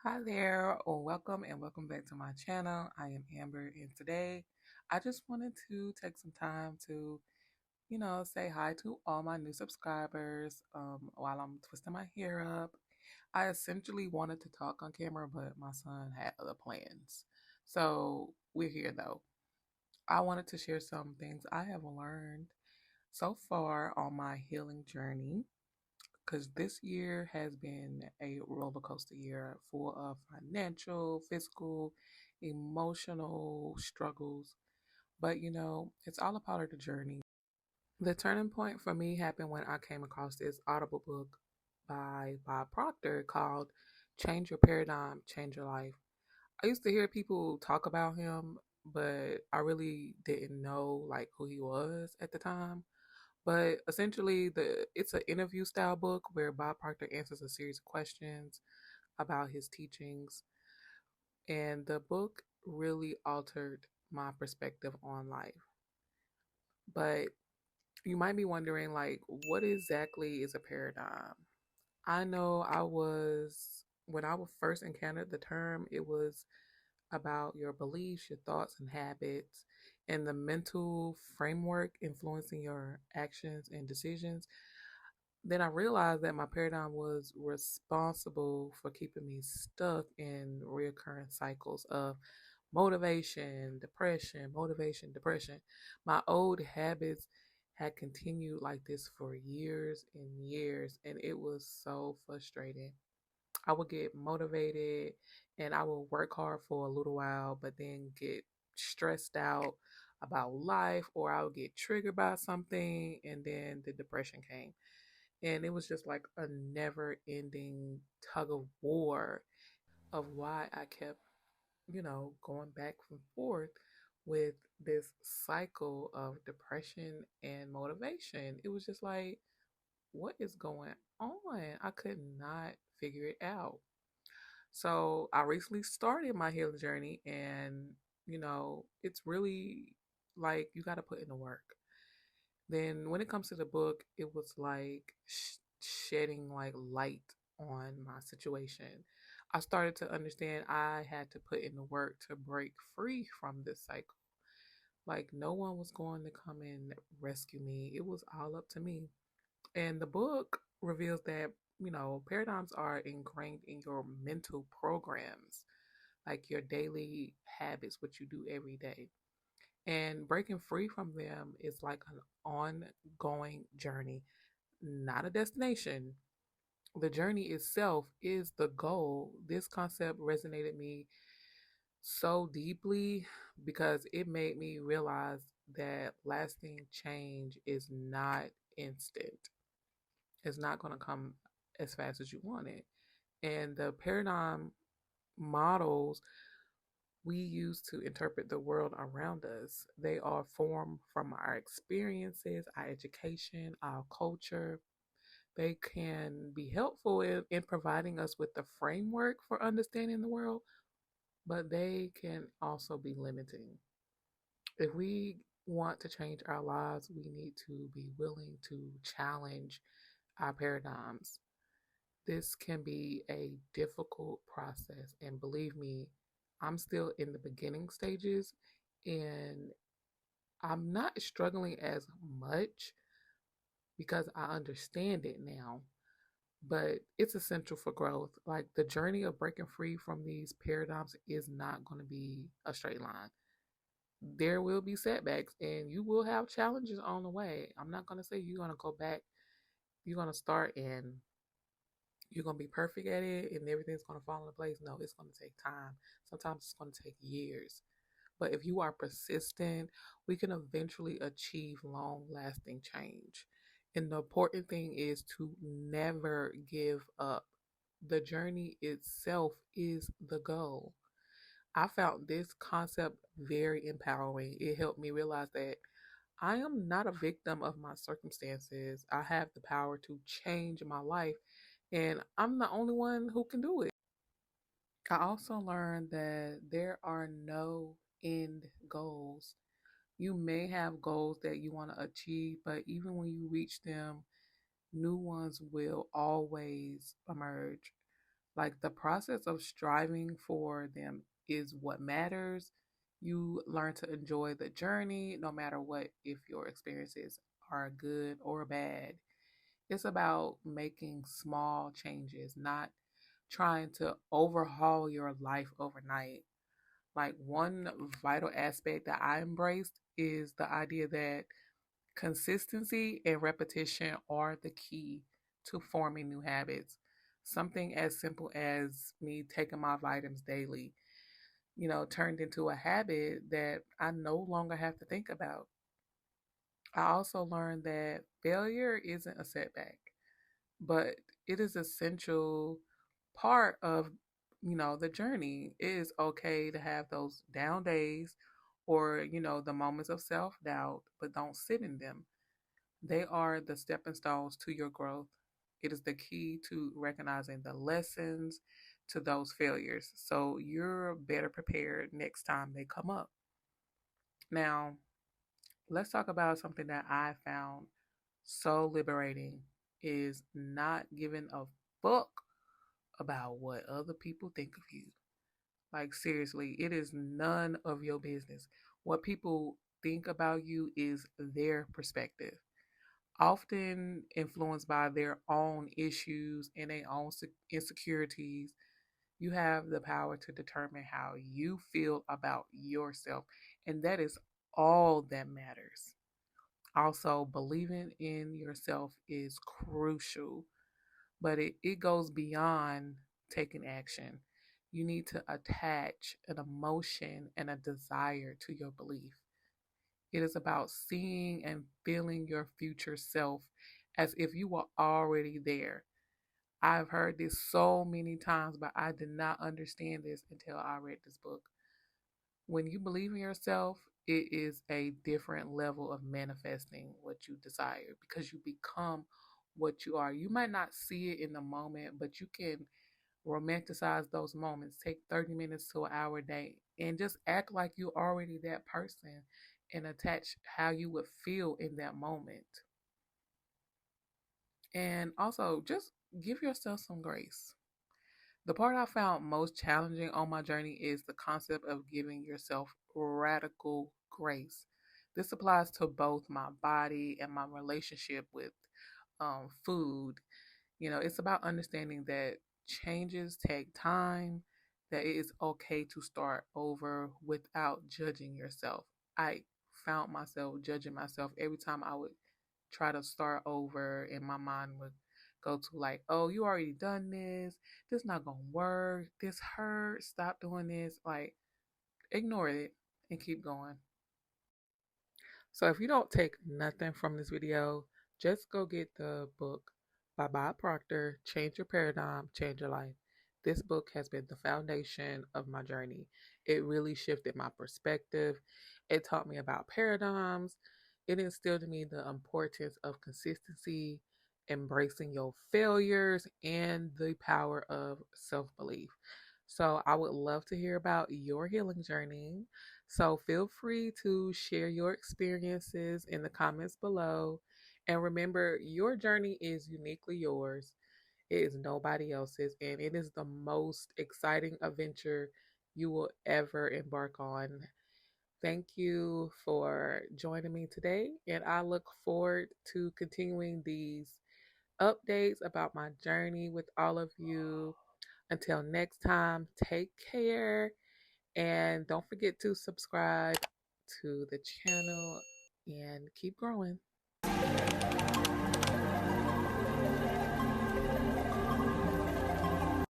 Hi there, or welcome and welcome back to my channel. I am Amber, and today I just wanted to take some time to, say hi to all my new subscribers while I'm twisting my hair up. I essentially wanted to talk on camera, but my son had other plans. So we're here though. I wanted to share some things I have learned so far on my healing journey because this year has been a roller coaster year full of financial, physical, emotional struggles. But it's all a part of the journey. The turning point for me happened when I came across this Audible book by Bob Proctor called Change Your Paradigm, Change Your Life. I used to hear people talk about him, but I really didn't know like who he was at the time. But essentially, it's an interview style book where Bob Proctor answers a series of questions about his teachings, and the book really altered my perspective on life. But you might be wondering, like, what exactly is a paradigm? I know when I first encountered the term, it was about your beliefs, your thoughts, and habits, and the mental framework influencing your actions and decisions. Then I realized that my paradigm was responsible for keeping me stuck in reoccurring cycles of motivation, depression. My old habits had continued like this for years and years, and it was so frustrating. I would get motivated and I would work hard for a little while, but then get stressed out about life, or I would get triggered by something, and then the depression came. And it was just like a never ending tug of war of why I kept, going back and forth with this cycle of depression and motivation. It was just like, what is going on? I could not figure it out. So I recently started my healing journey, and it's really like you got to put in the work. Then when it comes to the book, it was like shedding like light on my situation. I started to understand I had to put in the work to break free from this cycle. Like no one was going to come and rescue me. It was all up to me. And the book reveals that, paradigms are ingrained in your mental programs, like your daily habits, what you do every day. And breaking free from them is like an ongoing journey, not a destination. The journey itself is the goal. This concept resonated me so deeply because it made me realize that lasting change is not instant. It's not going to come as fast as you want it. And the paradigm models we use to interpret the world around us. They are formed from our experiences, our education, our culture. They can be helpful in providing us with the framework for understanding the world, but they can also be limiting. If we want to change our lives, we need to be willing to challenge our paradigms. This can be a difficult process, and believe me, I'm still in the beginning stages, and I'm not struggling as much because I understand it now, but it's essential for growth. Like the journey of breaking free from these paradigms is not going to be a straight line. There will be setbacks and you will have challenges on the way. I'm not going to say you're going to go back, you're going to start and you're going to be perfect at it and everything's going to fall into place. No, it's going to take time. Sometimes it's going to take years. But if you are persistent, we can eventually achieve long lasting change. And the important thing is to never give up. The journey itself is the goal. I found this concept very empowering. It helped me realize that I am not a victim of my circumstances. I have the power to change my life, and I'm the only one who can do it. I also learned that there are no end goals. You may have goals that you want to achieve, but even when you reach them, new ones will always emerge. Like the process of striving for them is what matters. You learn to enjoy the journey no matter what, if your experiences are good or bad. It's about making small changes, not trying to overhaul your life overnight. Like one vital aspect that I embraced is the idea that consistency and repetition are the key to forming new habits. Something as simple as me taking my vitamins daily, turned into a habit that I no longer have to think about. I also learned that failure isn't a setback, but it is essential part of the journey. It is okay to have those down days or the moments of self-doubt, but don't sit in them. They are the stepping stones to your growth. It is the key to recognizing the lessons to those failures so you're better prepared next time they come up. Now, let's talk about something that I found so liberating is not giving a fuck about what other people think of you. Like seriously, it is none of your business. What people think about you is their perspective, often influenced by their own issues and their own insecurities. You have the power to determine how you feel about yourself, and that is all that matters. Also, believing in yourself is crucial, but it goes beyond taking action. You need to attach an emotion and a desire to your belief. It is about seeing and feeling your future self as if you were already there. I've heard this so many times, but I did not understand this until I read this book. When you believe in yourself, it is a different level of manifesting what you desire because you become what you are. You might not see it in the moment, but you can romanticize those moments. Take 30 minutes to an hour a day and just act like you're already that person and attach how you would feel in that moment. And also, just give yourself some grace. The part I found most challenging on my journey is the concept of giving yourself radical grace. This applies to both my body and my relationship with food. It's about understanding that changes take time, that it is okay to start over without judging yourself. I found myself judging myself every time I would try to start over, and my mind would go to like, oh, you already done this not gonna work, this hurts, stop doing this. Like, ignore it and keep going. So if you don't take nothing from this video, just go get the book by Bob Proctor, Change Your Paradigm, Change Your Life. This book has been the foundation of my journey. It really shifted my perspective. It taught me about paradigms. It instilled in me the importance of consistency, embracing your failures, and the power of self-belief. So I would love to hear about your healing journey. So feel free to share your experiences in the comments below. And remember, your journey is uniquely yours. It is nobody else's, and it is the most exciting adventure you will ever embark on. Thank you for joining me today, and I look forward to continuing these updates about my journey with all of you. Until next time, take care and don't forget to subscribe to the channel and keep growing.